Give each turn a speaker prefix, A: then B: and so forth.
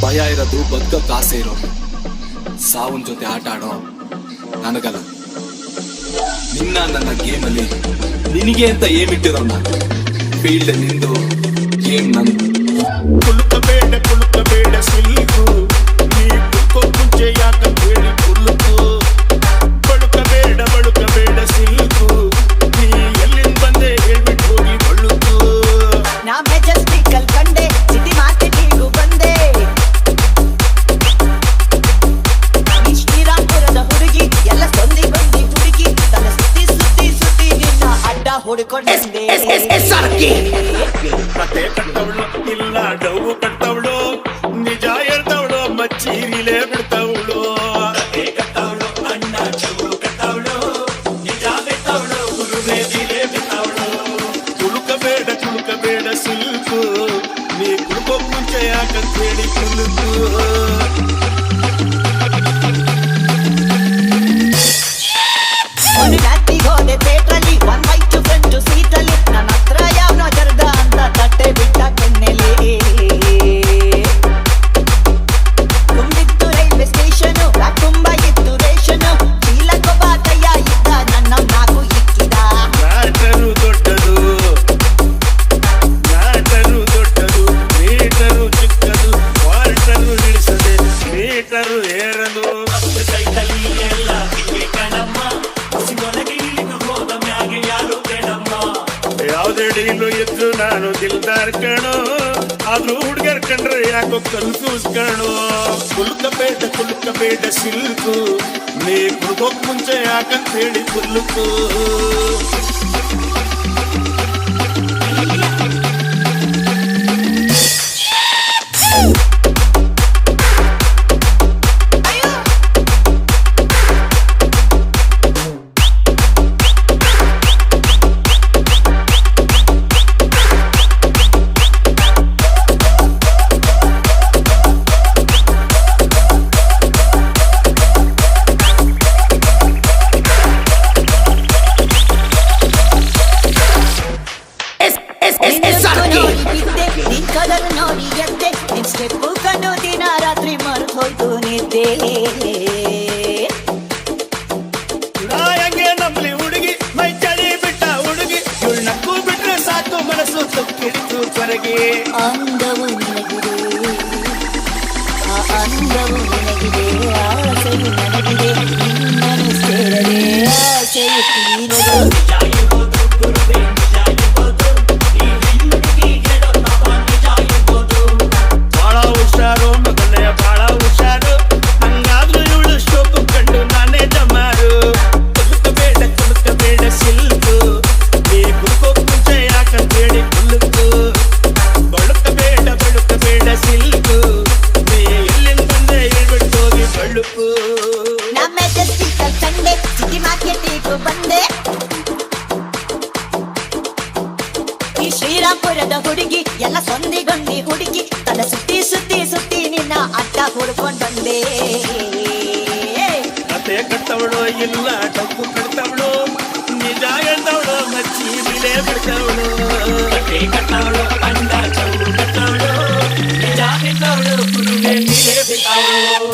A: ಭಯ ಇರೋದು ಬದುಕಕ್ಕೆ ಆಸೆ ಇರೋ ಸಾವನ್ ಜೊತೆ ಆಟ ಆಡೋ ನನಗಲ್ಲ. ನಿನ್ನ ನನ್ನ ಗೇಮಲ್ಲಿ ನಿನಗೆ ಅಂತ ಏಮ್ ಇಟ್ಟಿರೋ ನಾನು. ಫೀಲ್ಡ್ ನಿಂದು, ಗೇಮ್ ನಂದು.
B: ಕುಲುಕಬೇಡ ಸಿಲ್ಕು, ನೀ ಕುಲ್ಕೋ ಮುಂಚೆ ಯಾಕಂತ ಹೇಳಿ ಕುಲುಕು. ಬಳುಕಬೇಡ ಸಿಲ್ಕು, ನೀ ಎಲ್ಲಿಂದ ಬಂದೆ ಹೇಳ್ಬಿಟ್ಟು ಹೋಗಿ ಬಳುಕು.
C: ನಾ ಮೆಜೆಸ್ಟಿಕಲ್ ಕಂಡೆ, ಸಿಟಿ ಮಾರ್ಕೆಟಿಗೂ ಬಂದೆ. ಈ ಶ್ರೀರಾಮ್ಪುರದ ಹುಡುಗಿ ಎಲ್ಲ ಸೊಂದಿ ಬಂದಿ ಹುಡುಗಿ, ತನ್ನ ಸುತ್ತಿ ಸುತ್ತಿ ಸುತ್ತಿ ನಿನ್ನ ಅಡ್ಡ ಹೊಡ್ಕೊಂಡೆ.
B: ಕತೆ ಕಟ್ಟವಳು ಇಲ್ಲ ಡೌ ಕಟ್ಟವಳು, ನಿಜ ಹೇಳ್ತವಳು ಮಚ್ಚೀರಿಲೇ ಬಿಡ್ತವಳು. ಕತೆ ಕಟ್ಟವಳು ಅಣ್ಣ ಚೌ ಕಟ್ಟವಳು, ನಿಜ ಬಿಟ್ಟವಳು ಗುರುವೇದಿಲೇ ಬಿಟ್ಟವಳು. ಕುಲುಕಬೇಡ ಸಿಲ್ಕು, ನೀ ಕುಲ್ಕೋ ಮುಂಚೆ ಯಾಕಂತ ಹೇಳಿ ಕುಲುಕು.
C: ಒಂದು ರಾತ್ರಿಗೆ ಹೋದೆ ಥಿಯೇಟ್ರಲ್ಲಿ, ಒಂದ್ ವೈಟು ಫ್ರಂಟು ಸೀಟಲ್ಲಿ. ನನ್ನ ಹತ್ರ ಯಾವನೋ ಜರ್ದ ಅಂತ ತಟ್ಟೆ ಬಿಟ್ಟ ಕಣ್ಣೆಲಿ. ತುಂಬಿತ್ತು ರೈಲ್ವೆ ಸ್ಟೇಷನು, ತುಂಬ ಇತ್ತು ರೇಷನು. ಚೀಲಕ್ಕೊಬ್ಬ ಕೈಯ ಇದ್ದ, ನನ್ನ ನಾಕು ಇಕ್ಕಿದ.
B: ನಾಟರು ದೊಡ್ಡದು, ಮೀಟರು ಚಿಕ್ಕದು, ವಾಲ್ಟರು ಇಳಿಸದೆ ಮೀಟರು ಏರದು. ಯಾವುದೇ ಡೀಲು ಇದ್ರು ನಾನು ದಿಲ್ದಾರ್ ಕಣೋ, ಆದ್ರೂ ಹುಡ್ಗರ್ ಕಂಡ್ರೆ ಯಾಕೋ ಕಲ್ಕೂಸ್ಕಣೋ. ಕುಲುಕಬೇಡ ಸಿಲ್ಕು, ನೀ ಕುಲ್ಕೋಕ್ ಮುಂಚೆ ಯಾಕಂತ ಹೇಳಿ ಕುಲುಕು.
C: ನಿನ್ ಕಲರ್ ನೋಡಿ ಎದ್ದೆ, ನಿನ್ ಸ್ಟೆಪ್ಪು ಕಂಡು ದಿನ ರಾತ್ರಿ ಮರ್ದೋಯ್ತು ನಿದ್ದೆ.
B: ನಾಯಂಗೆ ನಮ್ಮಲಿ ಹುಡುಗಿ, ಮೈ ಚಳಿ ಬಿಟ್ಟ ಹುಡುಗಿ, ಇವಳು ನಕ್ಕು ಬಿಟ್ರೆ ಸಾಕು ಮನಸ್ಸು ತೊಕ್ಕಿಡಿತು ಹೊರಗೆ.
C: ಅಂದವು ನಿನಗಿದೆ, ಆ ಅಂದವು ನಿನಗಿದೆ, ಆಸೆಯು ನನಗಿದೆ. ನಿನ್ನನ್ನು ಸೇರದೆ ಆಸೆಯು ತೀರದು.
B: ಬಾಳ ಹುಷಾರು ಮಗನೇ, ಬಾಳ ಹುಷಾರು. ಹಂಗಾದ್ರೂ ಇವಳು ಶೋಕು ಕಂಡು ನಾನೇ ಜಮಾರು. ಕುಲುಕಬೇಡ ಸಿಲ್ಕು, ನೀ ಕುಲ್ಕೋಕ್ ಮುಂಚೆ ಯಾಕಂತ ಹೇಳಿ ಕುಲುಕು. ಬಳುಕಬೇಡ ಸಿಲ್ಕು, ನೀ ಎಲ್ಲಿಂದ ಬಂದೆ ಹೇಳ್ಬಿಟ್ಟು ಹೋಗಿ ಬಳುಕು.
C: ನಮ್ಮ ಮೆಜೆಸ್ಟಿಕಲ್ ಕಂಡೆ, ಸಿಟಿ ಮಾರ್ಕೆಟಿಗೂ ಬಂದೆ. ಈ ಶ್ರೀರಾಮ್ಪುರದ ಹುಡುಗಿ ಎಲ್ಲ ಸೊಂದಿಗೊಂಡಿ ಹುಡುಗಿ, ತನ್ನ ಸುತ್ತಿ ಸುತ್ತಿ ಸುತ್ತಿ ನಿನ್ನ ಅಡ್ಡ ಹೊಡ್ಕೊಂಡ್ ಬಂದೆ.
B: ಕತೆ ಕಟ್ಟವಳು ಇಲ್ಲ ಡಬ್ಬು ಕಟ್ತವಳು, ನಿಜ ಹೇಳ್ತವಳು ಮಚ್ಚಿ ಬಿಲೆ ಬಿಡ್ತವಳು. ಕತೆ ಕಟ್ಟವಳು ಅಣ್ಣ ಚೌ ಕಟ್ಟವಳು, ನಿಜ ಬಿಟ್ಟವಳು ಗುರುವೇದಿಲೇ ಬಿಟ್ಟವಳು.